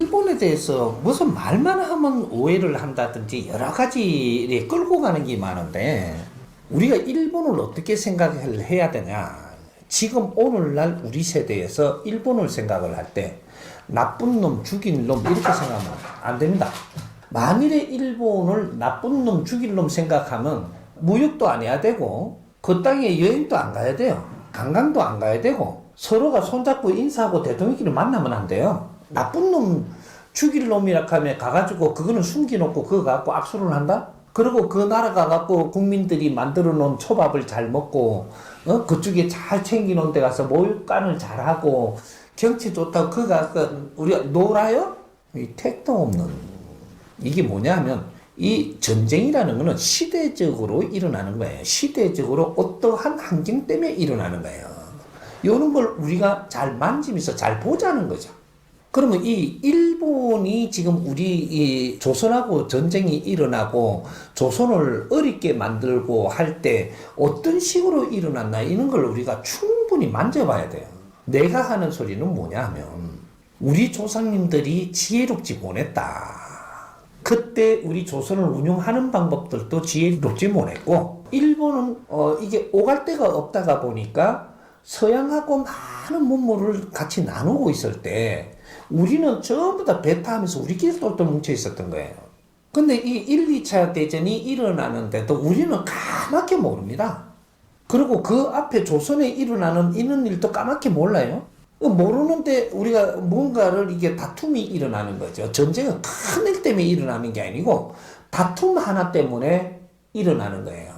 일본에 대해서 무슨 말만 하면 오해를 한다든지 여러 가지 끌고 가는 게 많은데 우리가 일본을 어떻게 생각을 해야 되냐. 지금 오늘날 우리 세대에서 일본을 생각을 할 때 나쁜 놈, 죽일 놈 이렇게 생각하면 안 됩니다. 만일에 일본을 나쁜 놈, 죽일 놈 생각하면 무역도 안 해야 되고 그 땅에 여행도 안 가야 돼요. 관광도 안 가야 되고 서로가 손잡고 인사하고 대통령끼리 만나면 안 돼요. 나쁜 놈, 죽일 놈이라 하면 가가지고 그거는 숨겨놓고 그거 갖고 악수를 한다? 그리고 그 나라 가갖고 국민들이 만들어 놓은 초밥을 잘 먹고 그쪽에 잘 챙겨놓은 데 가서 모육간을 잘하고 경치 좋다고 그거 갖고 우리가 놀아요? 이 택도 없는 이게 뭐냐면 이 전쟁이라는 거는 시대적으로 일어나는 거예요. 시대적으로 어떠한 환경 때문에 일어나는 거예요. 이런 걸 우리가 잘 만지면서 잘 보자는 거죠. 그러면 이 일본이 지금 우리 이 조선하고 전쟁이 일어나고 조선을 어렵게 만들고 할 때 어떤 식으로 일어났나 이런 걸 우리가 충분히 만져봐야 돼요. 내가 하는 소리는 뭐냐 하면 우리 조상님들이 지혜롭지 못했다. 그때 우리 조선을 운영하는 방법들도 지혜롭지 못했고 일본은 이게 오갈 데가 없다가 보니까 서양하고 많은 문물을 같이 나누고 있을 때 우리는 전부 다 배 타면서 우리끼리 똘똘 뭉쳐 있었던 거예요. 근데 이 1, 2차 대전이 일어나는데도 우리는 까맣게 모릅니다. 그리고 그 앞에 조선에 일어나는 이런 일도 까맣게 몰라요. 모르는데 우리가 뭔가를 이게 다툼이 일어나는 거죠. 전쟁은 큰 일 때문에 일어나는 게 아니고 다툼 하나 때문에 일어나는 거예요.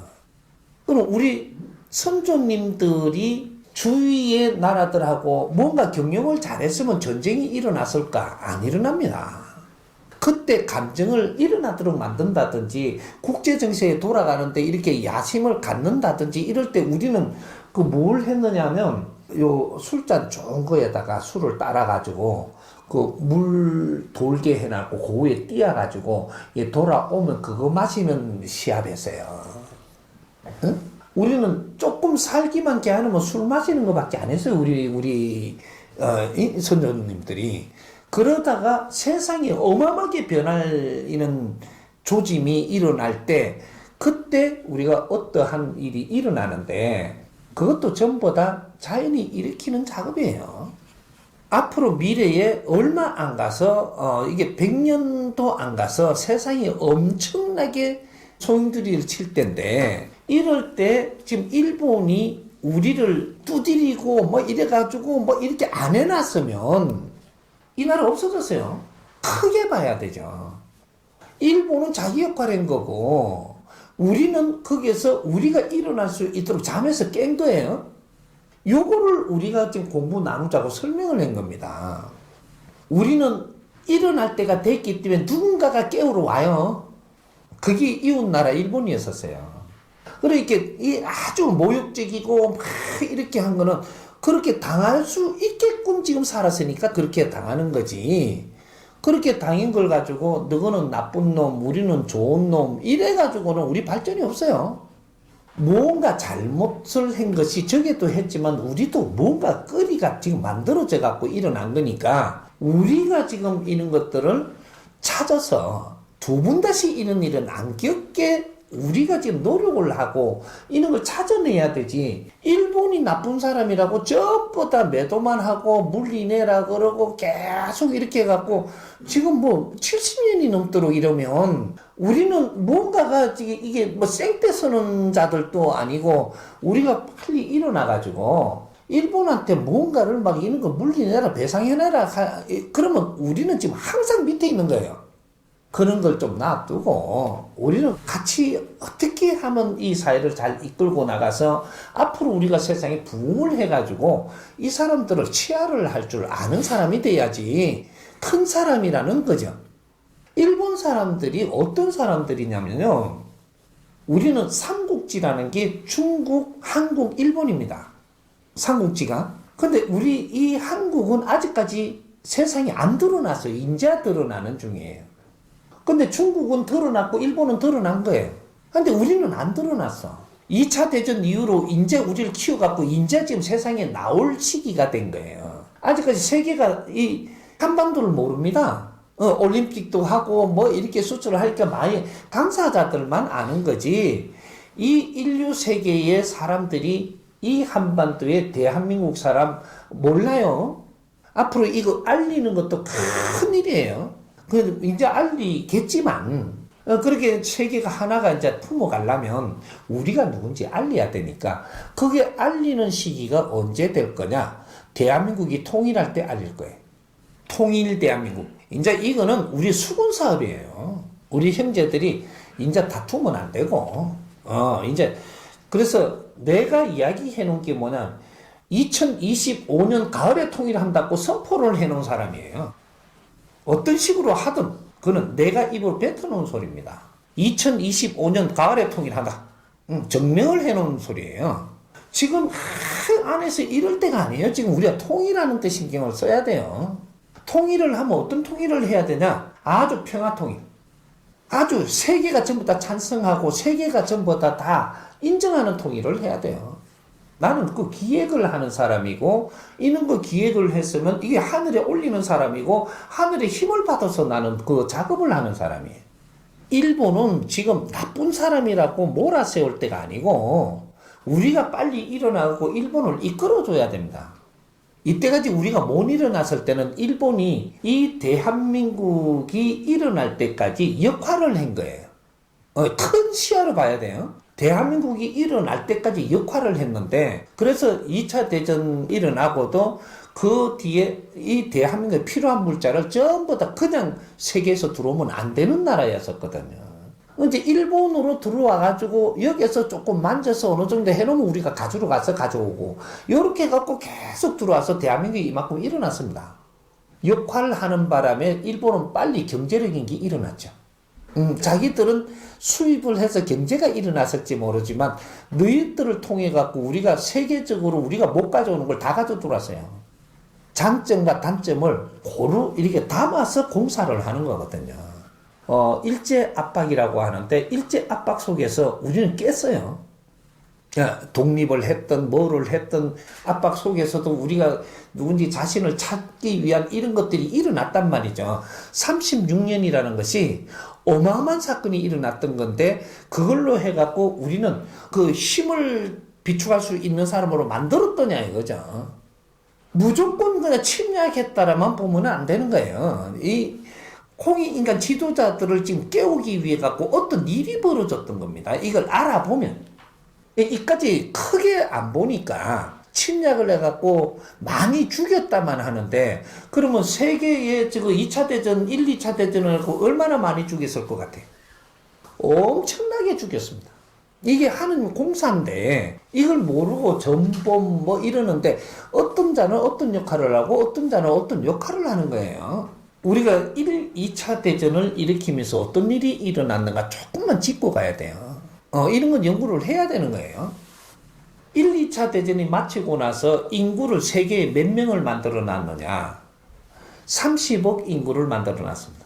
그럼 우리 선조님들이 주위의 나라들하고 뭔가 경영을 잘했으면 전쟁이 일어났을까? 안 일어납니다. 그때 감정을 일어나도록 만든다든지 국제정세에 돌아가는데 이렇게 야심을 갖는다든지 이럴 때 우리는 그 뭘 했느냐면 요 술잔 좋은 거에다가 술을 따라가지고 그 물 돌게 해놨고 그 위에 띄어가지고 돌아오면 그거 마시면 시합했어요. 응? 우리는 조금 살기만 깨하면 술 마시는 것밖에 안 했어요. 우리 선조님들이. 그러다가 세상이 어마어마하게 변하는 조짐이 일어날 때 그때 우리가 어떠한 일이 일어나는데 그것도 전부 다 자연이 일으키는 작업이에요. 앞으로 미래에 얼마 안 가서 이게 100년도 안 가서 세상이 엄청나게 소용돌이를 칠 때인데 이럴 때 지금 일본이 우리를 두드리고 뭐 이래가지고 뭐 이렇게 안 해놨으면 이 나라 없어졌어요. 크게 봐야 되죠. 일본은 자기 역할을 한 거고 우리는 거기에서 우리가 일어날 수 있도록 잠에서 깬 거예요. 요거를 우리가 지금 공부 나누자고 설명을 한 겁니다. 우리는 일어날 때가 됐기 때문에 누군가가 깨우러 와요. 그게 이웃나라 일본이었었어요. 그러니까 이 아주 모욕적이고 막 이렇게 한 거는 그렇게 당할 수 있게끔 지금 살았으니까 그렇게 당하는 거지. 그렇게 당한 걸 가지고 너는 나쁜 놈, 우리는 좋은 놈 이래가지고는 우리 발전이 없어요. 뭔가 잘못을 한 것이 저게도 했지만 우리도 뭔가 거리가 지금 만들어져 갖고 일어난 거니까 우리가 지금 이런 것들을 찾아서 두 번 다시 이런 일은 안 겪게 우리가 지금 노력을 하고 이런 걸 찾아내야 되지. 일본이 나쁜 사람이라고 전부 다 매도만 하고 물리내라 그러고 계속 이렇게 해갖고 지금 뭐 70년이 넘도록 이러면 우리는 뭔가가 이게 뭐 생떼 서는 자들도 아니고 우리가 빨리 일어나가지고 일본한테 뭔가를 막 이런 거 물리내라 배상해내라 그러면 우리는 지금 항상 밑에 있는 거예요. 그런 걸 좀 놔두고 우리는 같이 어떻게 하면 이 사회를 잘 이끌고 나가서 앞으로 우리가 세상에 부흥을 해가지고 이 사람들을 치하를 할 줄 아는 사람이 돼야지 큰 사람이라는 거죠. 일본 사람들이 어떤 사람들이냐면요. 우리는 삼국지라는 게 중국, 한국, 일본입니다. 삼국지가. 근데 우리 이 한국은 아직까지 세상에 안 드러났어요. 인자 드러나는 중이에요. 근데 중국은 드러났고 일본은 드러난 거예요. 근데 우리는 안 드러났어. 2차 대전 이후로 이제 우리를 키워갖고 이제 지금 세상에 나올 시기가 된 거예요. 아직까지 세계가 이 한반도를 모릅니다. 올림픽도 하고 뭐 이렇게 수출을 하니까 많이 당사자들만 아는 거지. 이 인류 세계의 사람들이 이 한반도에 대한민국 사람 몰라요. 앞으로 이거 알리는 것도 큰 일이에요. 그 이제 알리겠지만 그렇게 세계가 하나가 이제 품어가려면 우리가 누군지 알려야 되니까 그게 알리는 시기가 언제 될 거냐? 대한민국이 통일할 때 알릴 거예요. 통일 대한민국. 이제 이거는 우리 수군 사업이에요. 우리 형제들이 이제 다투면 안 되고, 이제, 그래서 내가 이야기해 놓은 게 뭐냐. 2025년 가을에 통일한다고 선포를 해 놓은 사람이에요. 어떤 식으로 하든, 그는 내가 입을 뱉어놓은 소리입니다. 2025년 가을에 통일한다. 증명을 해 놓은 소리예요. 지금 안에서 이럴 때가 아니에요. 지금 우리가 통일하는 데 신경을 써야 돼요. 통일을 하면 어떤 통일을 해야 되냐? 아주 평화통일. 아주 세계가 전부 다 찬성하고 세계가 전부 다 인정하는 통일을 해야 돼요. 나는 그 기획을 하는 사람이고 이런 거 기획을 했으면 이게 하늘에 올리는 사람이고 하늘의 힘을 받아서 나는 그 작업을 하는 사람이에요. 일본은 지금 나쁜 사람이라고 몰아세울 때가 아니고 우리가 빨리 일어나고 일본을 이끌어줘야 됩니다. 이때까지 우리가 못 일어났을 때는 일본이 이 대한민국이 일어날 때까지 역할을 한 거예요. 큰 시야로 봐야 돼요. 대한민국이 일어날 때까지 역할을 했는데 그래서 2차 대전 일어나고도 그 뒤에 이 대한민국에 필요한 물자를 전부 다 그냥 세계에서 들어오면 안 되는 나라였었거든요. 이제 일본으로 들어와가지고 여기서 조금 만져서 어느 정도 해놓으면 우리가 가지러 가서 가져오고 요렇게 해갖고 계속 들어와서 대한민국이 이만큼 일어났습니다. 역할을 하는 바람에 일본은 빨리 경제적인 게 일어났죠. 자기들은 수입을 해서 경제가 일어났을지 모르지만 너희들을 통해 갖고 우리가 세계적으로 우리가 못 가져오는 걸 다 가져 들어왔어요. 장점과 단점을 고루 이렇게 담아서 공사를 하는 거거든요. 일제 압박이라고 하는데 일제 압박 속에서 우리는 깼어요. 독립을 했던 뭐를 했던 압박 속에서도 우리가 누군지 자신을 찾기 위한 이런 것들이 일어났단 말이죠. 36년이라는 것이 어마어마한 사건이 일어났던 건데 그걸로 해갖고 우리는 그 힘을 비축할 수 있는 사람으로 만들었더냐 이거죠. 무조건 그냥 침략했다라만 보면 안 되는 거예요. 이 홍익인간 지도자들을 지금 깨우기 위해 갖고 어떤 일이 벌어졌던 겁니다. 이걸 알아보면 이까지 크게 안 보니까 침략을 해갖고 많이 죽였다만 하는데 그러면 세계에 지금 2차 대전, 1, 2차 대전을 하고 얼마나 많이 죽였을 것 같아요? 엄청나게 죽였습니다. 이게 하는 공사인데 이걸 모르고 전범 뭐 이러는데 어떤 자는 어떤 역할을 하고 어떤 자는 어떤 역할을 하는 거예요. 우리가 1, 2차 대전을 일으키면서 어떤 일이 일어났는가 조금만 짚고 가야 돼요. 이런 건 연구를 해야 되는 거예요. 1, 2차 대전이 마치고 나서 인구를 세계에 몇 명을 만들어 놨느냐? 30억 인구를 만들어 놨습니다.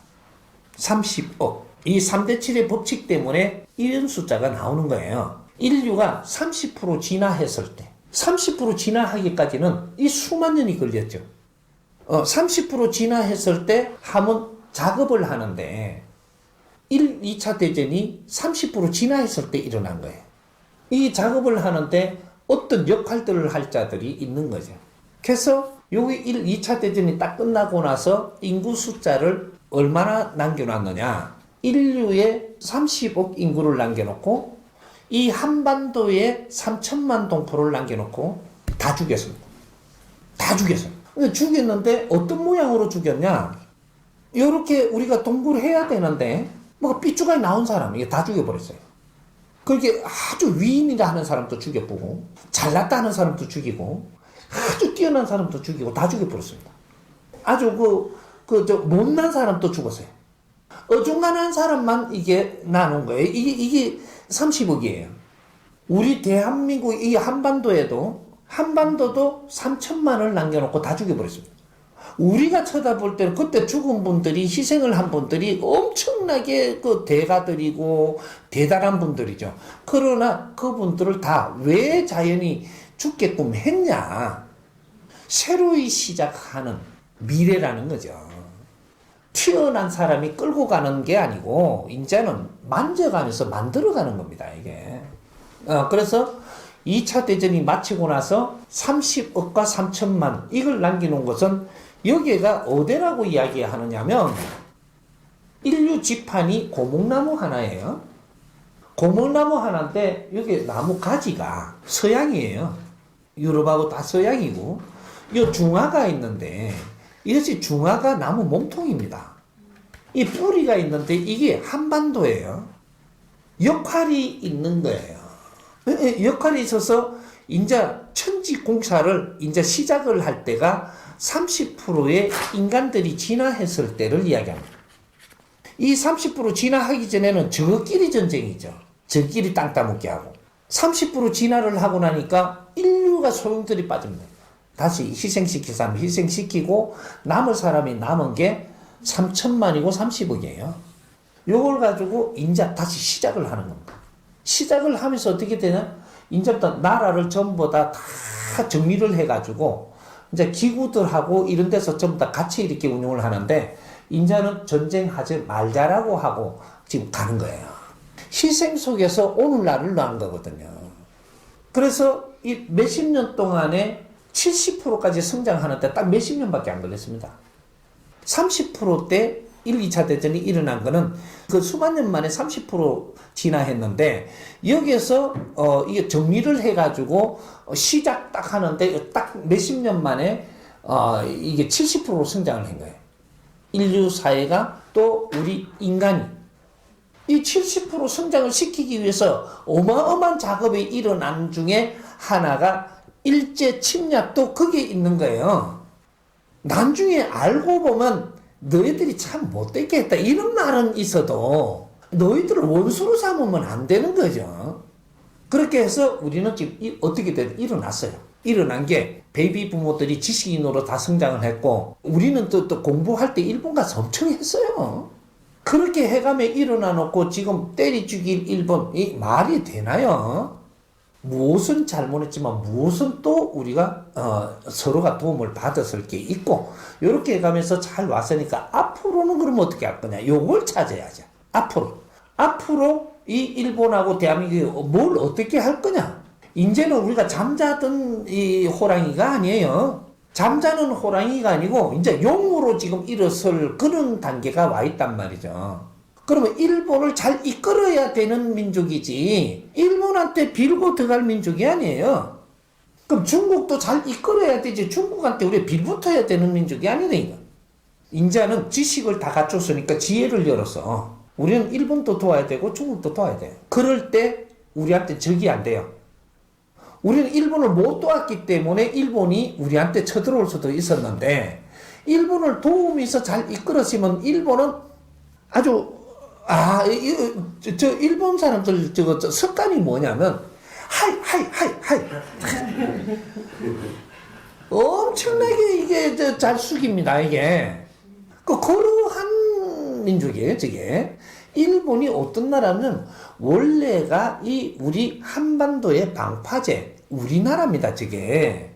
30억. 이 3대 7의 법칙 때문에 이런 숫자가 나오는 거예요. 인류가 30% 진화했을 때, 30% 진화하기까지는 이 수만 년이 걸렸죠. 30% 진화했을 때 하면 작업을 하는데 1, 2차 대전이 30% 진화했을 때 일어난 거예요. 이 작업을 하는데 어떤 역할들을 할 자들이 있는 거죠. 그래서 여기 1, 2차 대전이 딱 끝나고 나서 인구 숫자를 얼마나 남겨놨느냐. 인류의 30억 인구를 남겨놓고 이 한반도에 3천만 동포를 남겨놓고 다 죽였습니다. 다 죽였어요. 죽였는데 어떤 모양으로 죽였냐? 이렇게 우리가 동굴을 해야 되는데 뭐 삐쭈가 나온 사람 이게 다 죽여버렸어요. 그렇게 아주 위인이라 하는 사람도 죽여보고 잘났다 하는 사람도 죽이고 아주 뛰어난 사람도 죽이고 다 죽여버렸습니다. 아주 못난 사람도 죽었어요. 어중간한 사람만 이게 나눈 거예요. 이게 30억이에요. 우리 대한민국 이 한반도도 3천만을 남겨놓고 다 죽여버렸습니다. 우리가 쳐다볼 때는 그때 죽은 분들이 희생을 한 분들이 엄청나게 그 대가들이고 대단한 분들이죠. 그러나 그분들을 다 왜 자연이 죽게끔 했냐? 새로이 시작하는 미래라는 거죠. 튀어난 사람이 끌고 가는 게 아니고 이제는 만져가면서 만들어가는 겁니다. 이게. 그래서 2차 대전이 마치고 나서 30억과 3천만 이걸 남겨놓은 것은 여기가 어디라고 이야기하느냐면 인류 지판이 고목나무 하나예요. 고목나무 하나인데 여기 나무 가지가 서양이에요. 유럽하고 다 서양이고 이 중화가 있는데 이것이 중화가 나무 몸통입니다. 이 뿌리가 있는데 이게 한반도예요. 역할이 있는 거예요. 역할이 있어서 이제 천지 공사를 이제 시작을 할 때가 30%의 인간들이 진화했을 때를 이야기합니다. 이 30% 진화하기 전에는 저끼리 전쟁이죠. 저끼리 땅 따먹게 하고 30% 진화를 하고 나니까 인류가 소용돌이 빠집니다. 다시 희생시킬 사람 희생시키고 남을 사람이 남은 게 3천만이고 30억이에요. 요걸 가지고 이제 다시 시작을 하는 겁니다. 시작을 하면서 어떻게 되냐? 이제부터 나라를 전부 다 정리를 해가지고 이제 기구들하고 이런 데서 전부 다 같이 이렇게 운영을 하는데 이제는 전쟁하지 말자라고 하고 지금 가는 거예요. 희생 속에서 오늘날을 낳은 거거든요. 그래서 이 몇십 년 동안에 70%까지 성장하는데 딱 몇십 년밖에 안 걸렸습니다. 30%대 1, 2차 대전이 일어난 거는 그 수만 년 만에 30% 진화했는데 여기에서 이게 정리를 해가지고 시작 딱 하는데 딱 몇십 년 만에 이게 70% 성장을 한 거예요. 인류 사회가 또 우리 인간이 이 70% 성장을 시키기 위해서 어마어마한 작업이 일어난 중에 하나가 일제 침략도 거기에 있는 거예요. 나중에 알고 보면 너희들이 참 못되게 했다 이런 말은 있어도 너희들을 원수로 삼으면 안 되는 거죠. 그렇게 해서 우리는 지금 어떻게 일어났어요. 일어난 게 베이비 부모들이 지식인으로 다 성장을 했고 우리는 또 공부할 때 일본 가서 엄청 했어요. 그렇게 해가며 일어나 놓고 지금 때리 죽일 일본 이 말이 되나요? 무엇은 잘못했지만 무엇은 또 우리가 서로가 도움을 받았을 게 있고 이렇게 해가면서 잘 왔으니까 앞으로는 그러면 어떻게 할 거냐 요걸 찾아야죠. 앞으로 이 일본하고 대한민국이 뭘 어떻게 할 거냐. 이제는 우리가 잠자던 이 호랑이가 아니에요. 잠자는 호랑이가 아니고 이제 용으로 지금 일어설 그런 단계가 와 있단 말이죠. 그러면 일본을 잘 이끌어야 되는 민족이지 일본한테 빌고 들어갈 민족이 아니에요. 그럼 중국도 잘 이끌어야 되지 중국한테 우리 빌붙어야 되는 민족이 아니니까. 인자는 지식을 다 갖췄으니까 지혜를 열어서 우리는 일본도 도와야 되고 중국도 도와야 돼요. 그럴 때 우리한테 적이 안 돼요. 우리는 일본을 못 도왔기 때문에 일본이 우리한테 쳐들어올 수도 있었는데 일본을 도우면서 잘 이끌었으면 일본은 아주 저 일본 사람들 저 습관이 뭐냐면 하이 엄청나게 이게 잘 숙입니다. 이게 거루한 민족이에요. 저게 일본이 어떤 나라는 원래가 이 우리 한반도의 방파제 우리나라입니다. 저게